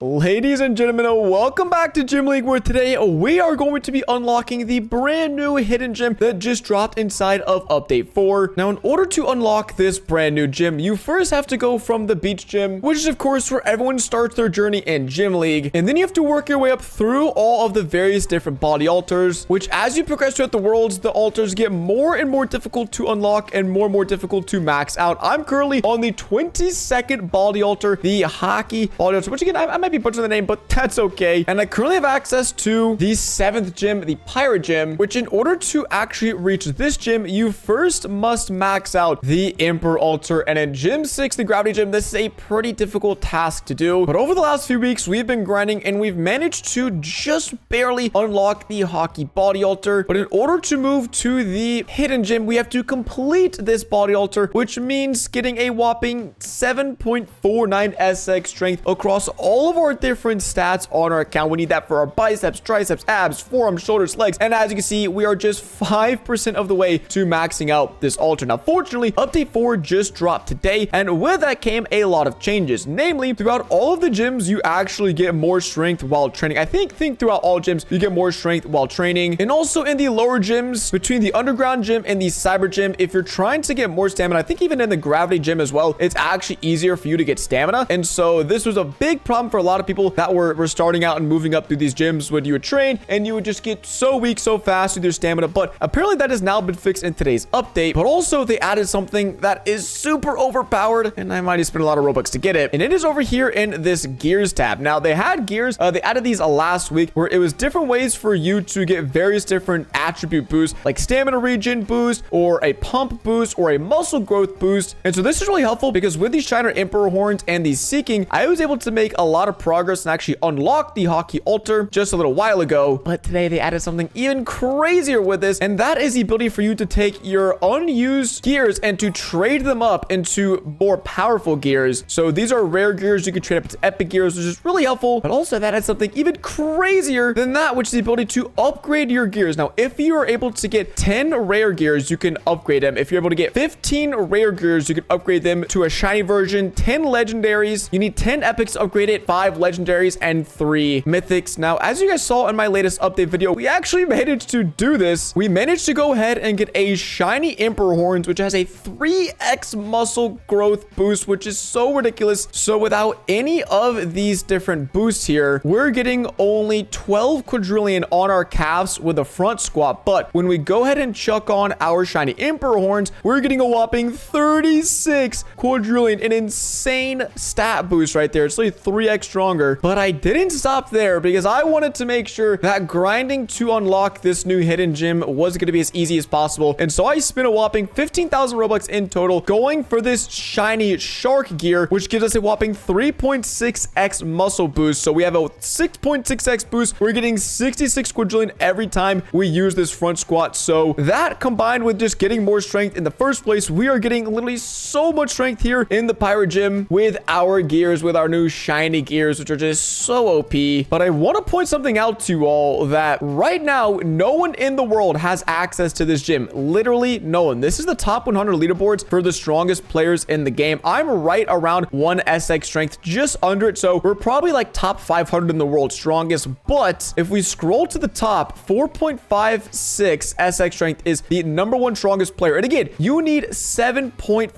Ladies and gentlemen, welcome back to Gym League, where today we are going to be unlocking the brand new hidden gym that just dropped inside of update 4. Now, in order to unlock this brand new gym, you first have to go from the beach gym, which is of course where everyone starts their journey in Gym League, and then you have to work your way up through all of the various different body altars, which as you progress throughout the worlds, the altars get more and more difficult to unlock and more difficult to max out. I'm currently on the 22nd body altar, the hockey body altar, which again, I might be butchering the name, but that's okay. And I currently have access to the 7th gym, the pirate gym, which in order to actually reach this gym, you first must max out the emperor altar. And in gym 6, the gravity gym, this is a pretty difficult task to do. But over the last few weeks, we've been grinding and we've managed to just barely unlock the hockey body altar. But in order to move to the hidden gym, we have to complete this body altar, which means getting a whopping 7.49 SX strength across all of our different stats on our account. We need that for our biceps, triceps, abs, forearms, shoulders, legs. And as you can see, we are just 5% of the way to maxing out this altar. Now, fortunately, update 4 just dropped today, and with that came a lot of changes. Namely, throughout all of the gyms, you actually get more strength while training. I think throughout all gyms, you get more strength while training. And also in the lower gyms, between the underground gym and the cyber gym, if you're trying to get more stamina, I think even in the gravity gym as well, it's actually easier for you to get stamina. And so this was a big problem for a lot of people that were starting out and moving up through these gyms when you would train, and you would just get so weak so fast with your stamina. But apparently that has now been fixed in today's update. But also they added something that is super overpowered, and I might have spent a lot of Robux to get it, and it is over here in this gears tab. Now, they had gears, they added these last week, where it was different ways for you to get various different attribute boosts, like stamina regen boost, or a pump boost, or a muscle growth boost. And so this is really helpful because with these Shiner Emperor horns and these Seeking, I was able to make a lot of progress and actually unlock the hockey altar just a little while ago. But today they added something even crazier with this, and that is the ability for you to take your unused gears and to trade them up into more powerful gears. So these are rare gears you can trade up into epic gears, which is really helpful. But also that adds something even crazier than that, which is the ability to upgrade your gears. Now, if you are able to get 10 rare gears, you can upgrade them. If you're able to get 15 rare gears, you can upgrade them to a shiny version. 10 legendaries, you need 10 epics to upgrade it, 5 legendaries, and 3 mythics. Now, as you guys saw in my latest update video, we actually managed to do this. We managed to go ahead and get a shiny emperor horns, which has a 3x muscle growth boost, which is so ridiculous. So without any of these different boosts here, we're getting only 12 quadrillion on our calves with a front squat. But when we go ahead and chuck on our shiny emperor horns, we're getting a whopping 36 quadrillion, an insane stat boost right there. It's like 3x stronger. But I didn't stop there because I wanted to make sure that grinding to unlock this new hidden gym was going to be as easy as possible. And so I spent a whopping 15,000 Robux in total going for this shiny shark gear, which gives us a whopping 3.6x muscle boost. So we have a 6.6x boost. We're getting 66 quadrillion every time we use this front squat. So that combined with just getting more strength in the first place, we are getting literally so much strength here in the pirate gym with our gears, with our new shiny gears, which are just so OP. But I want to point something out to you all, that right now no one in the world has access to this gym. Literally no one. This is the top 100 leaderboards for the strongest players in the game. I'm right around 1 SX strength, just under it. So we're probably like top 500 in the world strongest. But if we scroll to the top, 4.56 SX strength is the #1 strongest player. And again, you need 7.5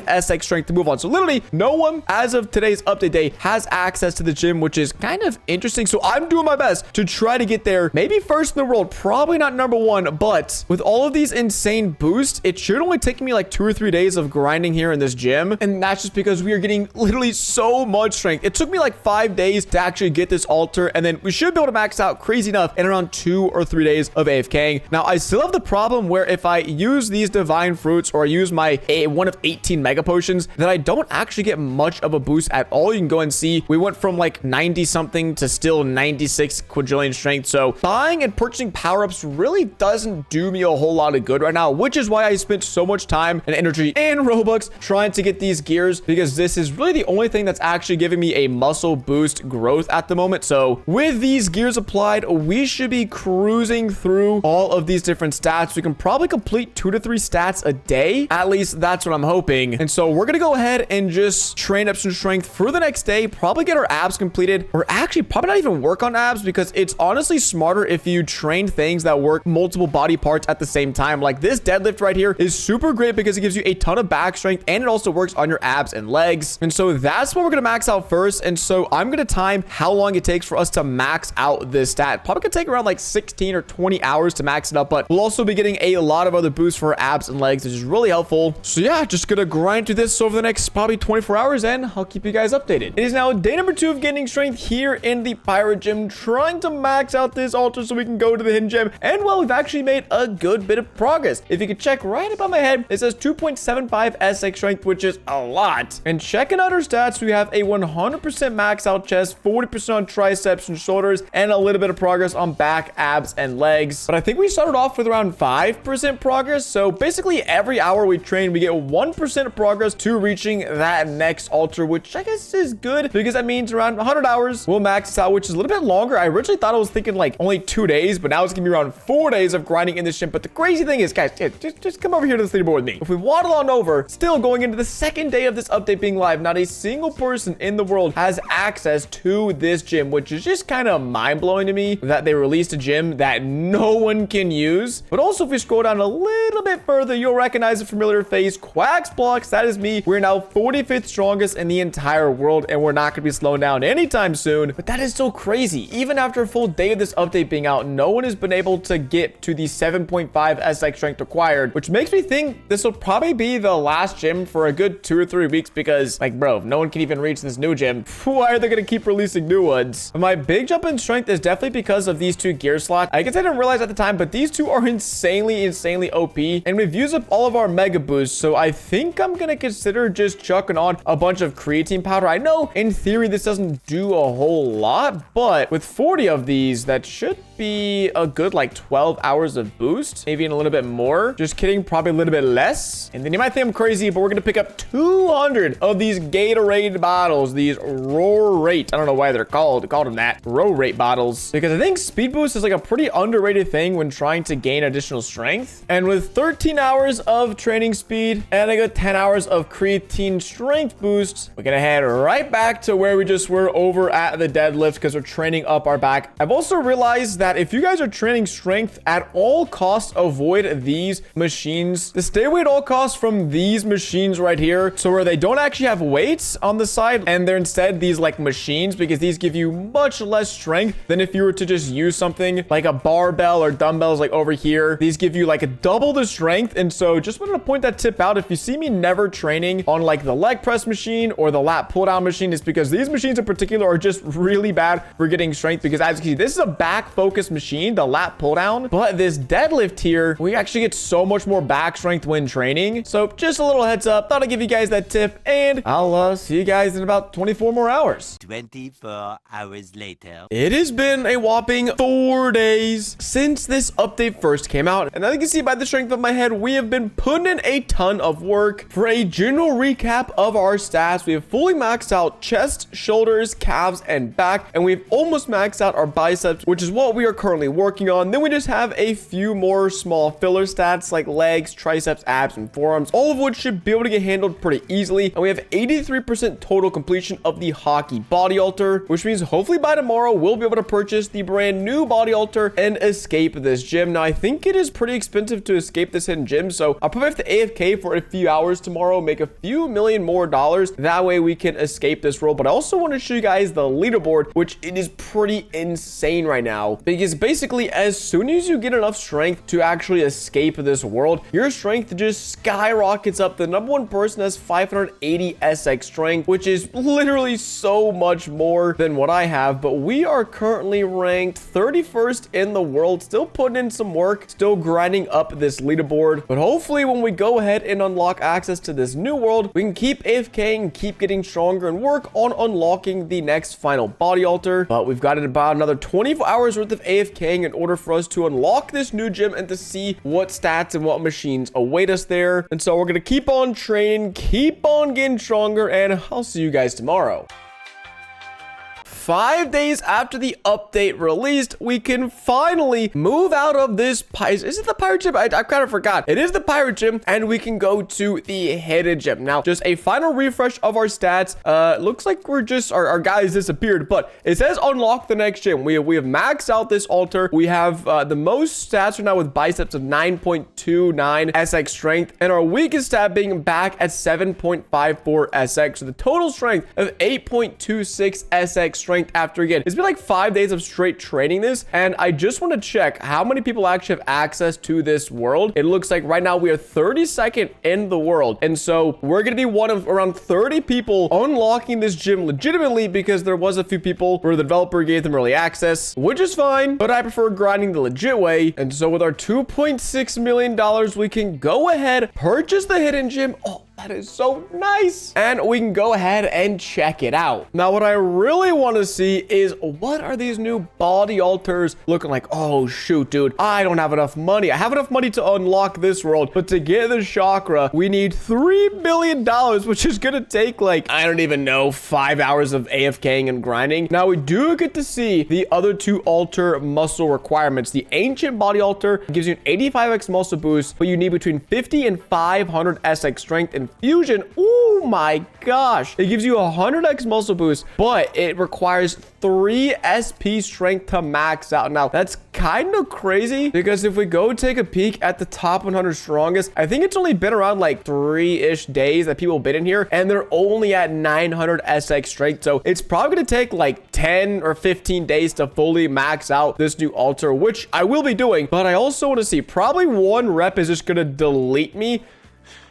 SX strength to move on. So literally no one as of today's update day has access to the gym, which is kind of interesting. So I'm doing my best to try to get there, maybe first in the world, probably not #1, but with all of these insane boosts, it should only take me like 2 or 3 days of grinding here in this gym. And that's just because we are getting literally so much strength. It took me like 5 days to actually get this altar, and then we should be able to max out, crazy enough, in around 2 or 3 days of AFKing. Now, I still have the problem where if I use these divine fruits or I use my one of 18 mega potions, that I don't actually get much of a boost at all. You can go and see we went from like 90 something to still 96 quadrillion strength. So buying and purchasing power-ups really doesn't do me a whole lot of good right now, which is why I spent so much time and energy and Robux trying to get these gears, because this is really the only thing that's actually giving me a muscle boost growth at the moment. So with these gears applied, we should be cruising through all of these different stats. We can probably complete 2 to 3 stats a day. At least that's what I'm hoping. And so we're going to go ahead and just train up some strength for the next day, probably get our our abs completed, or actually probably not even work on abs, because it's honestly smarter if you train things that work multiple body parts at the same time. Like this deadlift right here is super great because it gives you a ton of back strength, and it also works on your abs and legs. And so that's what we're gonna max out first. And so I'm gonna time how long it takes for us to max out this stat. Probably gonna take around like 16 or 20 hours to max it up, but we'll also be getting a lot of other boosts for our abs and legs, which is really helpful. So yeah, just gonna grind through this over the next probably 24 hours, and I'll keep you guys updated. It is now day number 2 of gaining strength here in the pirate gym, trying to max out this altar so we can go to the hidden gem. And well, we've actually made a good bit of progress. If you could check right above my head, it says 2.75 SX strength, which is a lot. And checking out our stats, we have a 100% max out chest, 40% on triceps and shoulders, and a little bit of progress on back, abs, and legs. But I think we started off with around 5% progress. So basically every hour we train, we get 1% of progress to reaching that next altar, which I guess is good because that means around 100 hours we'll max out, which is a little bit longer. I originally thought I was thinking like only 2 days, but now it's gonna be around 4 days of grinding in this gym. But the crazy thing is, guys, just come over here to the leaderboard with me. If we waddle on over, still going into the second day of this update being live, not a single person in the world has access to this gym, which is just kind of mind-blowing to me that they released a gym that no one can use. But also, if we scroll down a little bit further, you'll recognize a familiar face, Quacks Blocks. That is me. We're now 45th strongest in the entire world, and we're not going to be slowing down anytime soon. But that is so crazy. Even after a full day of this update being out, no one has been able to get to the 7.5 SX strength required, which makes me think this will probably be the last gym for a good 2 or 3 weeks because, like, bro, if no one can even reach this new gym, why are they going to keep releasing new ones? My big jump in strength is definitely because of these 2 gear slots. I guess I didn't realize at the time, but these 2 are insanely OP, and we've used up all of our mega boosts, so I think I'm going to consider just chucking on a bunch of creatine powder. I know in theory this doesn't do a whole lot, but with 40 of these, that should be a good like 12 hours of boost, maybe even a little bit more. Just kidding, probably a little bit less. And then you might think I'm crazy, but we're gonna pick up 200 of these Gatorade bottles, these Rate. I don't know why they're called them that, Rate bottles, because I think speed boost is like a pretty underrated thing when trying to gain additional strength. And with 13 hours of training speed and a good 10 hours of creatine strength boost, we're gonna head right back to where we just were over at the deadlift because we're training up our back. I've also realized that if you guys are training strength, at all costs avoid these machines. To stay away at all costs from these machines right here, so where they don't actually have weights on the side and they're instead these like machines, because these give you much less strength than if you were to just use something like a barbell or dumbbells like over here. These give you like a double the strength. And so just wanted to point that tip out. If you see me never training on like the leg press machine or the lat pull down machine, is because these machines in particular are just really bad for getting strength, because as you can see, this is a back focused machine, the lat pull down, but this deadlift here, we actually get so much more back strength when training. So just a little heads up, thought I'd give you guys that tip, and I'll see you guys in about 24 more hours. 24 hours later. It has been a whopping 4 days since this update first came out, and as you can see by the strength of my head, we have been putting in a ton of work. For a general recap of our stats, we have fully maxed out chest, shoulders, calves, and back, and we've almost maxed out our biceps, which is what we are currently working on. Then we just have a few more small filler stats like legs, triceps, abs, and forearms, all of which should be able to get handled pretty easily. And we have 83% total completion of the hockey body altar, which means hopefully by tomorrow we'll be able to purchase the brand new body altar and escape this gym. Now I think it is pretty expensive to escape this hidden gym, so I'll probably have to AFK for a few hours tomorrow, make a few million more dollars, that way we can escape this world. But I also want to show you guys the leaderboard, which it is pretty insane right now, because basically as soon as you get enough strength to actually escape this world, your strength just skyrockets up. The number 1 person has 580 SX strength, which is literally so much more than what I have, but we are currently ranked 31st in the world, still putting in some work, still grinding up this leaderboard. But hopefully when we go ahead and unlock access to this new world, we can keep AFKing, keep getting stronger, and work on unlocking the next final body altar. But we've got about another 24 hours worth of AFKing in order for us to unlock this new gym and to see what stats and what machines await us there. And so we're going to keep on training, keep on getting stronger, and I'll see you guys tomorrow. 5 days after the update released, we can finally move out of this is it the pirate gym? I kind of forgot. It is the pirate gym, and we can go to the hidden gym. Now, just a final refresh of our stats. Looks like we're just our guys disappeared, but it says unlock the next gym. We have maxed out this altar. We have the most stats right now with biceps of 9.29 SX strength, and our weakest stat being back at 7.54 SX. So the total strength of 8.26 SX strength after, again, it's been like 5 days of straight training this, and I just want to check how many people actually have access to this world. It looks like right now we are 32nd in the world, and so we're gonna be one of around 30 people unlocking this gym legitimately, because there was a few people where the developer gave them early access, which is fine, but I prefer grinding the legit way. And so with our $2.6 million, we can go ahead, purchase the hidden gym. Oh, that is so nice. And we can go ahead and check it out. Now, what I really want to see is, what are these new body altars looking like? Oh, shoot, dude. I don't have enough money. I have enough money to unlock this world, but to get the chakra, we need $3 billion, which is going to take like, I don't even know, 5 hours of AFKing and grinding. Now, we do get to see the other two altar muscle requirements. The ancient body altar gives you an 85x muscle boost, but you need between 50 and 500 SX strength and fusion. Oh my gosh. It gives you a 100x muscle boost, but it requires 3 SP strength to max out. Now, that's kind of crazy, because if we go take a peek at the top 100 strongest, I think it's only been around like 3-ish days that people have been in here, and they're only at 900 SX strength. So it's probably going to take like 10 or 15 days to fully max out this new altar, which I will be doing. But I also want to see, probably 1 rep is just going to delete me.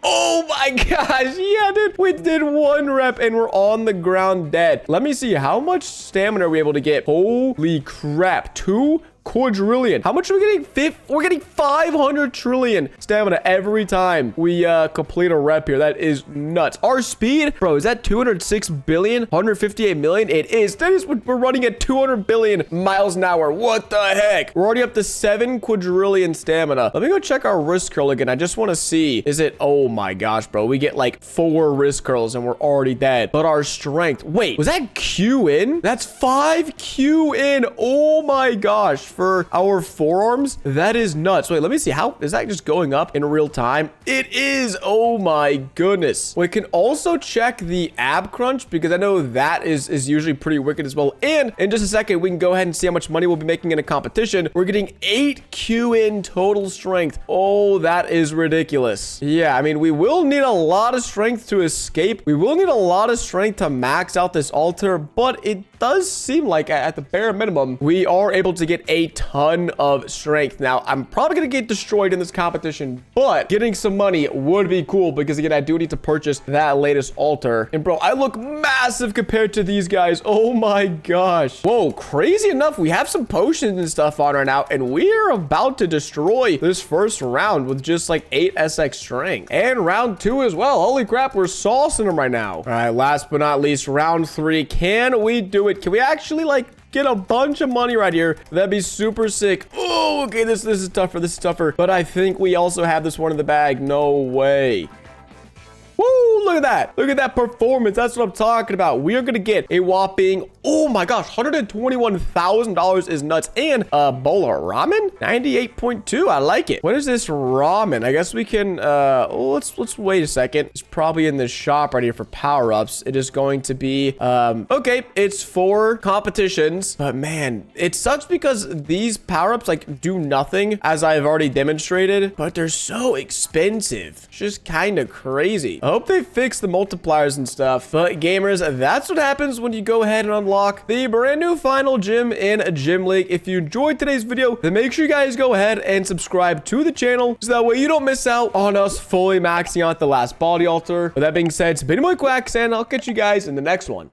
Oh my gosh, yeah, dude. We did 1 rep and we're on the ground dead. Let me see, how much stamina are we able to get? Holy crap, 2 quadrillion. How much are we getting? We're getting 500 trillion stamina every time we complete a rep here. That is nuts. Our speed, bro, is that 206 billion? 158 million? It is. That is what we're running at, 200 billion miles an hour. What the heck? We're already up to 7 quadrillion stamina. Let me go check our wrist curl again. I just want to see, is it, oh my gosh, bro, we get like 4 wrist curls and we're already dead. But our strength, wait, was that Q in? That's 5 Q in. Oh my gosh. For our forearms, that is nuts. Wait, let me see. How is that just going up in real time? It is. Oh my goodness. We can also check the ab crunch, because I know that is usually pretty wicked as well. And in just a second, we can go ahead and see how much money we'll be making in a competition. We're getting 8 Q in total strength. Oh, that is ridiculous. Yeah, I mean, we will need a lot of strength to escape. We will need a lot of strength to max out this altar, but it does seem like at the bare minimum, we are able to get a ton of strength. Now, I'm probably going to get destroyed in this competition, but getting some money would be cool, because again, I do need to purchase that latest altar. And bro, I look massive compared to these guys. Oh my gosh. Whoa, crazy enough, we have some potions and stuff on right now, and we're about to destroy this first round with just like 8 SX strength. And round 2 as well. Holy crap, we're saucing them right now. All right, last but not least, round 3. Can we do it? Can we actually like get a bunch of money right here? That'd be super sick. Oh, okay, this is tougher. This is tougher. But I think we also have this one in the bag. No way. Woo, look at that. Look at that performance. That's what I'm talking about. We are going to get a whopping, oh my gosh, $121,000 is nuts. And a bowl of ramen? 98.2. I like it. What is this ramen? I guess we can, let's wait a second. It's probably in this shop right here for power-ups. It is going to be, okay, it's for competitions. But man, it sucks because these power-ups like do nothing, as I've already demonstrated, but they're so expensive. It's just kind of crazy. I hope they fix the multipliers and stuff. But gamers, that's what happens when you go ahead and unlock the brand new final gym in Gym League. If you enjoyed today's video, then make sure you guys go ahead and subscribe to the channel, so that way you don't miss out on us fully maxing out the last body altar. With that being said, it's been my Quacks, and I'll catch you guys in the next one.